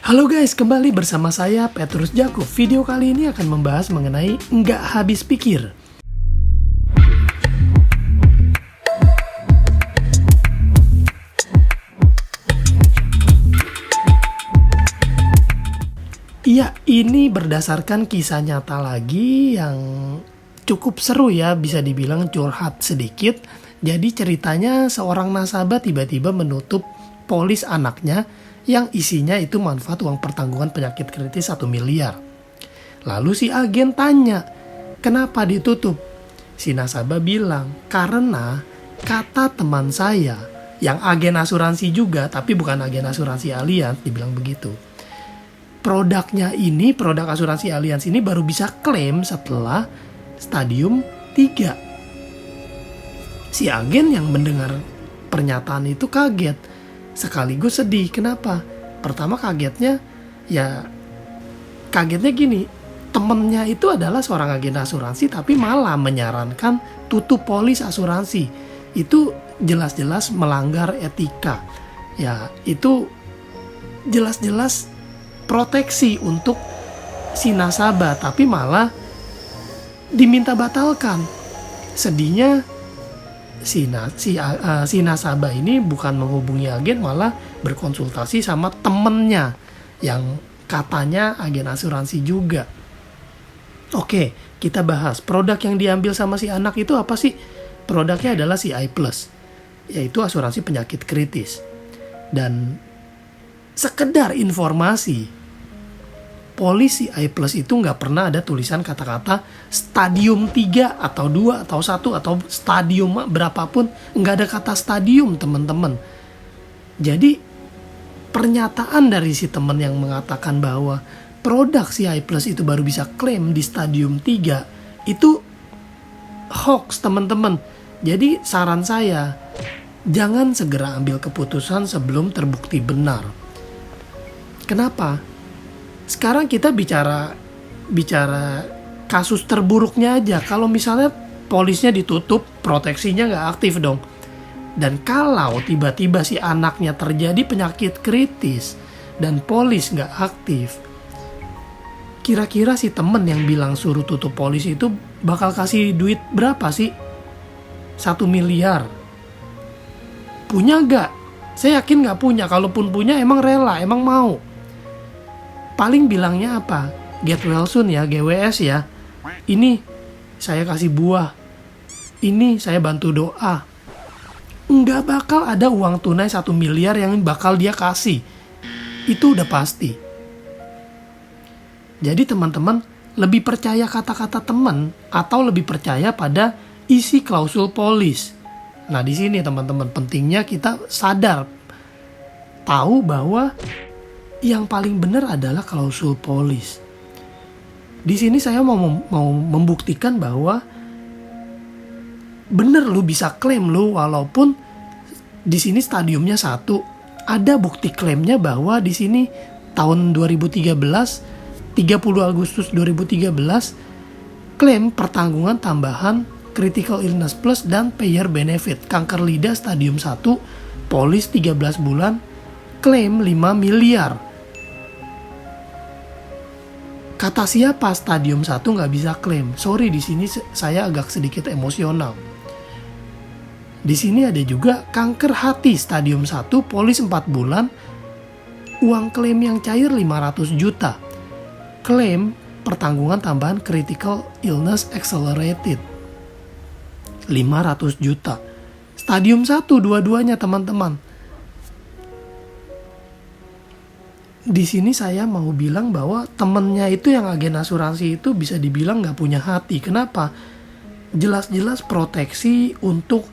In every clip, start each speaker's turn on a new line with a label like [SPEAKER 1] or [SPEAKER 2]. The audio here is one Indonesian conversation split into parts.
[SPEAKER 1] Halo guys, kembali bersama saya Petrus Jakub. Video kali ini akan membahas mengenai nggak habis pikir. Iya, ini berdasarkan kisah nyata lagi yang cukup seru ya, bisa dibilang curhat sedikit. Jadi ceritanya seorang nasabah tiba-tiba menutup polis anaknya yang isinya itu manfaat uang pertanggungan penyakit kritis 1 miliar. Lalu si agen tanya, kenapa ditutup? Si nasabah bilang, karena kata teman saya, yang agen asuransi juga, tapi bukan agen asuransi Allianz, dibilang begitu. Produknya ini, produk asuransi Allianz ini baru bisa klaim setelah stadium 3. Si agen yang mendengar pernyataan itu kaget. Sekaligus sedih. Kenapa? Pertama kagetnya gini, temennya itu adalah seorang agen asuransi tapi malah menyarankan tutup polis asuransi. Itu jelas-jelas melanggar etika. Ya, itu jelas-jelas proteksi untuk si nasabah tapi malah diminta batalkan. Sedihnya si nasabah ini bukan menghubungi agen, malah berkonsultasi sama temennya yang katanya agen asuransi juga. Oke, kita bahas produk yang diambil sama si anak itu apa sih? Produknya adalah CI Plus, yaitu asuransi penyakit kritis. Dan sekedar informasi, polis CI Plus itu nggak pernah ada tulisan kata-kata stadium 3 atau 2 atau 1 atau stadium berapapun. Nggak ada kata stadium, teman-teman. Jadi pernyataan dari si teman yang mengatakan bahwa produk CI Plus itu baru bisa klaim di stadium 3 itu hoax, teman-teman. Jadi saran saya, jangan segera ambil keputusan sebelum terbukti benar. Kenapa? Sekarang kita bicara kasus terburuknya aja. Kalau misalnya polisnya ditutup, proteksinya nggak aktif dong. Dan kalau tiba-tiba si anaknya terjadi penyakit kritis dan polis nggak aktif, kira-kira si temen yang bilang suruh tutup polis itu bakal kasih duit berapa sih? 1 miliar. Punya nggak? Saya yakin nggak punya. Kalaupun punya emang rela, emang mau. Paling bilangnya apa? Get well soon ya, GWS ya. Ini saya kasih buah. Ini saya bantu doa. Nggak bakal ada uang tunai 1 miliar yang bakal dia kasih. Itu udah pasti. Jadi teman-teman, lebih percaya kata-kata teman atau lebih percaya pada isi klausul polis. Nah di sini teman-teman, pentingnya kita sadar, tahu bahwa yang paling benar adalah klausul polis. Di sini saya mau membuktikan bahwa benar lu bisa klaim lu walaupun di sini stadiumnya 1. Ada bukti klaimnya bahwa di sini tahun 2013, 30 Agustus 2013, klaim pertanggungan tambahan critical illness plus dan payer benefit kanker lidah stadium 1, polis 13 bulan, klaim 5 miliar. Kata siapa stadium 1 nggak bisa klaim? Sorry, di sini saya agak sedikit emosional. Di sini ada juga kanker hati stadium 1, polis 4 bulan, uang klaim yang cair 500 juta. Klaim pertanggungan tambahan critical illness accelerated 500 juta. Stadium 1 dua-duanya, teman-teman. Di sini saya mau bilang bahwa temennya itu yang agen asuransi itu bisa dibilang nggak punya hati. Kenapa? Jelas-jelas proteksi untuk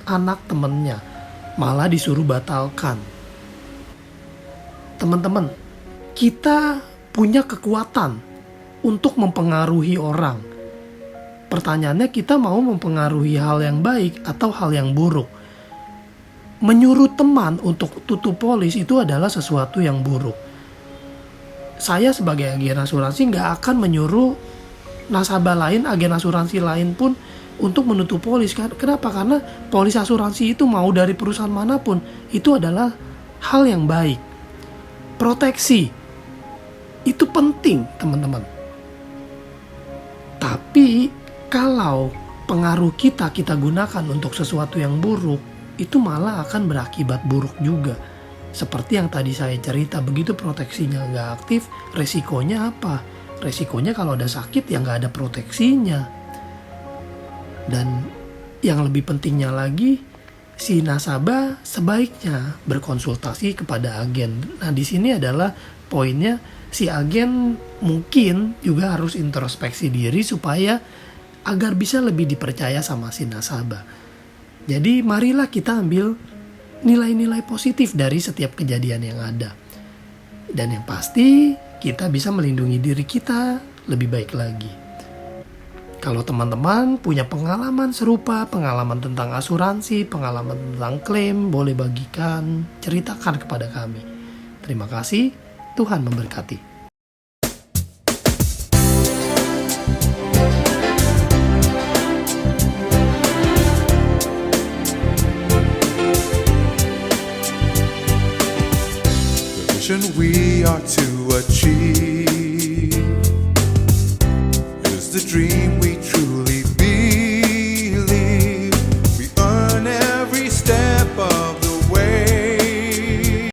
[SPEAKER 1] anak temennya, malah disuruh batalkan. Teman-teman, kita punya kekuatan untuk mempengaruhi orang. Pertanyaannya, kita mau mempengaruhi hal yang baik atau hal yang buruk? Menyuruh teman untuk tutup polis itu adalah sesuatu yang buruk. Saya sebagai agen asuransi nggak akan menyuruh nasabah lain, agen asuransi lain pun untuk menutup polis. Kenapa? Karena polis asuransi itu mau dari perusahaan manapun, itu adalah hal yang baik. proteksi. Itu penting, teman-teman. Tapi kalau pengaruh kita gunakan untuk sesuatu yang buruk, itu malah akan berakibat buruk juga. Seperti yang tadi saya cerita, begitu proteksinya nggak aktif, resikonya apa? Resikonya kalau ada sakit ya nggak ada proteksinya. Dan yang lebih pentingnya lagi, si nasabah sebaiknya berkonsultasi kepada agen. Nah, di sini adalah poinnya, si agen mungkin juga harus introspeksi diri supaya agar bisa lebih dipercaya sama si nasabah. Jadi marilah kita ambil nilai-nilai positif dari setiap kejadian yang ada. Dan yang pasti kita bisa melindungi diri kita lebih baik lagi. Kalau teman-teman punya pengalaman serupa, pengalaman tentang asuransi, pengalaman tentang klaim, boleh bagikan, ceritakan kepada kami. Terima kasih, Tuhan memberkati.
[SPEAKER 2] We are to achieve is the dream